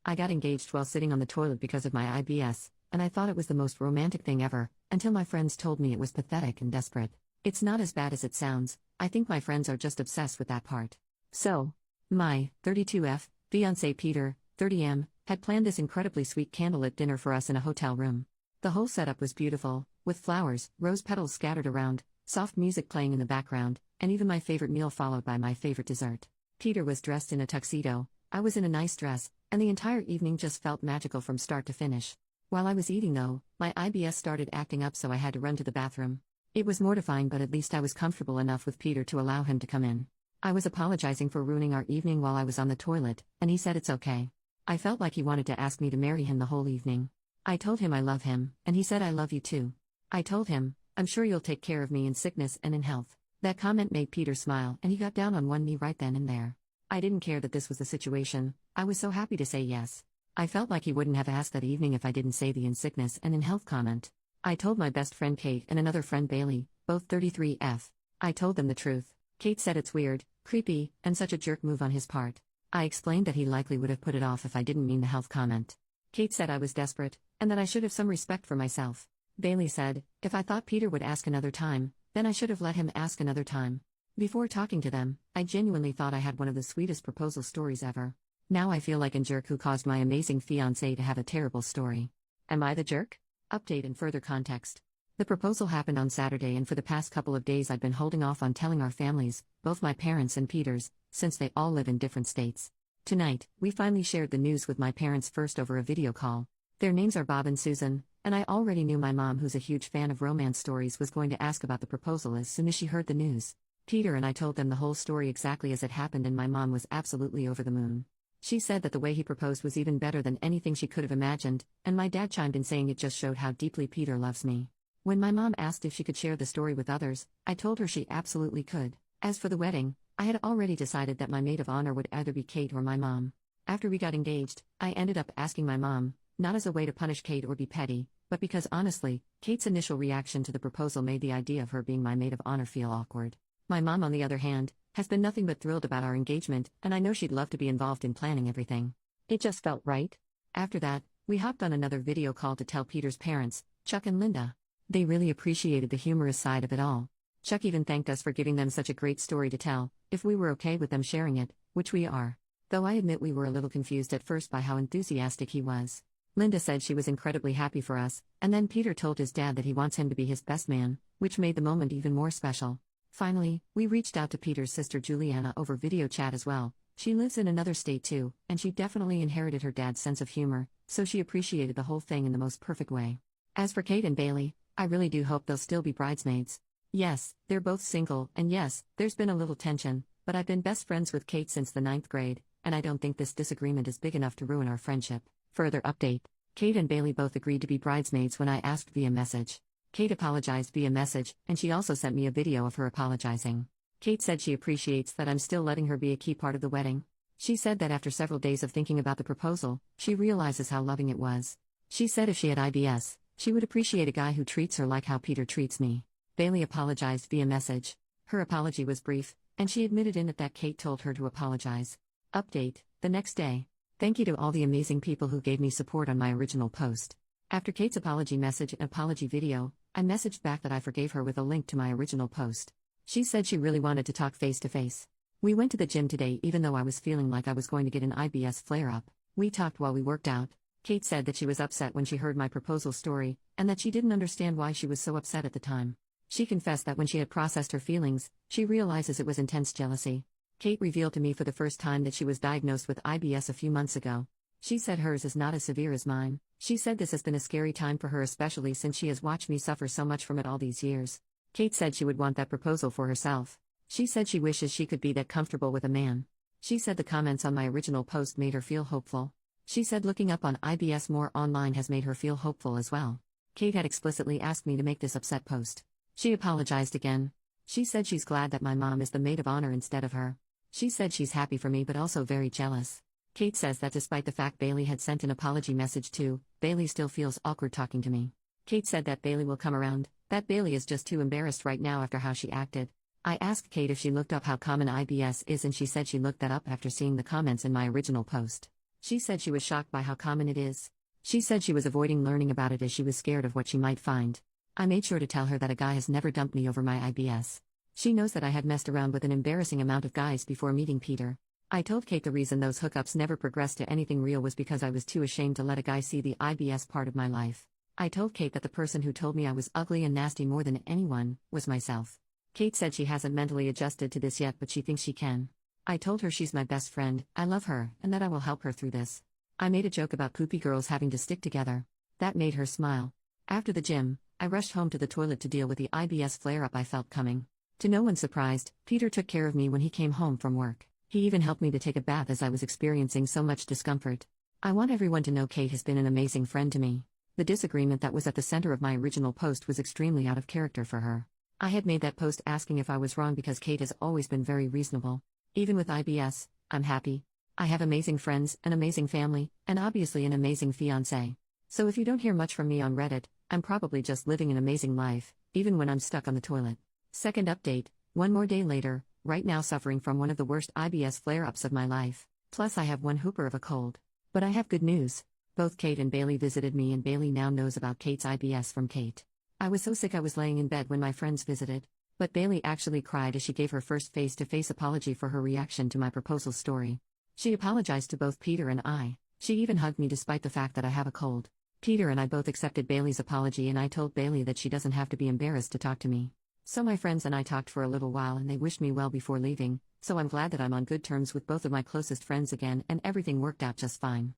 I got engaged while sitting on the toilet because of my IBS, and I thought it was the most romantic thing ever, until my friends told me it was pathetic and desperate. It's not as bad as it sounds. I think my friends are just obsessed with that part. So, my 32F fiancé Peter, 30M, had planned this incredibly sweet candlelit dinner for us in a hotel room. The whole setup was beautiful, with flowers, rose petals scattered around, soft music playing in the background, and even my favorite meal followed by my favorite dessert. Peter was dressed in a tuxedo, I was in a nice dress, and the entire evening just felt magical from start to finish. While I was eating though, my IBS started acting up, so I had to run to the bathroom. It was mortifying, but at least I was comfortable enough with Peter to allow him to come in. I was apologizing for ruining our evening while I was on the toilet, and he said it's okay. I felt like he wanted to ask me to marry him the whole evening. I told him I love him, and he said I love you too. I told him, I'm sure you'll take care of me in sickness and in health. That comment made Peter smile, and he got down on one knee right then and there. I didn't care that this was the situation. I was so happy to say yes. I felt like he wouldn't have asked that evening if I didn't say the in sickness and in health comment. I told my best friend Kate and another friend Bailey, both 33F. I told them the truth. Kate said it's weird, creepy, and such a jerk move on his part. I explained that he likely would have put it off if I didn't mean the health comment. Kate said I was desperate, and that I should have some respect for myself. Bailey said, if I thought Peter would ask another time, then I should have let him ask another time. Before talking to them, I genuinely thought I had one of the sweetest proposal stories ever. Now I feel like a jerk who caused my amazing fiancé to have a terrible story. Am I the jerk? Update and further context. The proposal happened on Saturday, and for the past couple of days I'd been holding off on telling our families, both my parents and Peter's, since they all live in different states. Tonight, we finally shared the news with my parents first over a video call. Their names are Bob and Susan, and I already knew my mom, who's a huge fan of romance stories, was going to ask about the proposal as soon as she heard the news. Peter and I told them the whole story exactly as it happened, and my mom was absolutely over the moon. She said that the way he proposed was even better than anything she could have imagined, and my dad chimed in saying it just showed how deeply Peter loves me. When my mom asked if she could share the story with others, I told her she absolutely could. As for the wedding, I had already decided that my maid of honor would either be Kate or my mom. After we got engaged, I ended up asking my mom, not as a way to punish Kate or be petty, but because honestly, Kate's initial reaction to the proposal made the idea of her being my maid of honor feel awkward. My mom, on the other hand, has been nothing but thrilled about our engagement, and I know she'd love to be involved in planning everything. It just felt right. After that, we hopped on another video call to tell Peter's parents, Chuck and Linda. They really appreciated the humorous side of it all. Chuck even thanked us for giving them such a great story to tell, if we were okay with them sharing it, which we are. Though I admit we were a little confused at first by how enthusiastic he was. Linda said she was incredibly happy for us, and then Peter told his dad that he wants him to be his best man, which made the moment even more special. Finally, we reached out to Peter's sister Juliana over video chat as well. She lives in another state too, and she definitely inherited her dad's sense of humor, so she appreciated the whole thing in the most perfect way. As for Kate and Bailey, I really do hope they'll still be bridesmaids. Yes, they're both single, and yes, there's been a little tension, but I've been best friends with Kate since the 9th grade, and I don't think this disagreement is big enough to ruin our friendship. Further update. Kate and Bailey both agreed to be bridesmaids when I asked via message. Kate apologized via message, and she also sent me a video of her apologizing. Kate said she appreciates that I'm still letting her be a key part of the wedding. She said that after several days of thinking about the proposal, she realizes how loving it was. She said if she had IBS, she would appreciate a guy who treats her like how Peter treats me. Bailey apologized via message. Her apology was brief, and she admitted in it that Kate told her to apologize. Update, the next day. Thank you to all the amazing people who gave me support on my original post. After Kate's apology message and apology video, I messaged back that I forgave her with a link to my original post. She said she really wanted to talk face to face. We went to the gym today even though I was feeling like I was going to get an IBS flare-up. We talked while we worked out. Kate said that she was upset when she heard my proposal story, and that she didn't understand why she was so upset at the time. She confessed that when she had processed her feelings, she realizes it was intense jealousy. Kate revealed to me for the first time that she was diagnosed with IBS a few months ago. She said hers is not as severe as mine. She said this has been a scary time for her, especially since she has watched me suffer so much from it all these years. Kate said she would want that proposal for herself. She said she wishes she could be that comfortable with a man. She said the comments on my original post made her feel hopeful. She said looking up on IBS more online has made her feel hopeful as well. Kate had explicitly asked me to make this upset post. She apologized again. She said she's glad that my mom is the maid of honor instead of her. She said she's happy for me but also very jealous. Kate says that despite the fact Bailey had sent an apology message too, Bailey still feels awkward talking to me. Kate said that Bailey will come around, that Bailey is just too embarrassed right now after how she acted. I asked Kate if she looked up how common IBS is, and she said she looked that up after seeing the comments in my original post. She said she was shocked by how common it is. She said she was avoiding learning about it as she was scared of what she might find. I made sure to tell her that a guy has never dumped me over my IBS. She knows that I had messed around with an embarrassing amount of guys before meeting Peter. I told Kate the reason those hookups never progressed to anything real was because I was too ashamed to let a guy see the IBS part of my life. I told Kate that the person who told me I was ugly and nasty more than anyone was myself. Kate said she hasn't mentally adjusted to this yet, but she thinks she can. I told her she's my best friend, I love her, and that I will help her through this. I made a joke about poopy girls having to stick together. That made her smile. After the gym, I rushed home to the toilet to deal with the IBS flare-up I felt coming. To no one's surprise, Peter took care of me when he came home from work. He even helped me to take a bath as I was experiencing so much discomfort. I want everyone to know Kate has been an amazing friend to me. The disagreement that was at the center of my original post was extremely out of character for her. I had made that post asking if I was wrong because Kate has always been very reasonable. Even with IBS, I'm happy. I have amazing friends, an amazing family, and obviously an amazing fiancé. So if you don't hear much from me on Reddit, I'm probably just living an amazing life, even when I'm stuck on the toilet. Second update, one more day later, right now suffering from one of the worst IBS flare-ups of my life. Plus I have one hooper of a cold. But I have good news. Both Kate and Bailey visited me, and Bailey now knows about Kate's IBS from Kate. I was so sick I was laying in bed when my friends visited. But Bailey actually cried as she gave her first face-to-face apology for her reaction to my proposal story. She apologized to both Peter and I. She even hugged me despite the fact that I have a cold. Peter and I both accepted Bailey's apology, and I told Bailey that she doesn't have to be embarrassed to talk to me. So my friends and I talked for a little while and they wished me well before leaving, so I'm glad that I'm on good terms with both of my closest friends again and everything worked out just fine.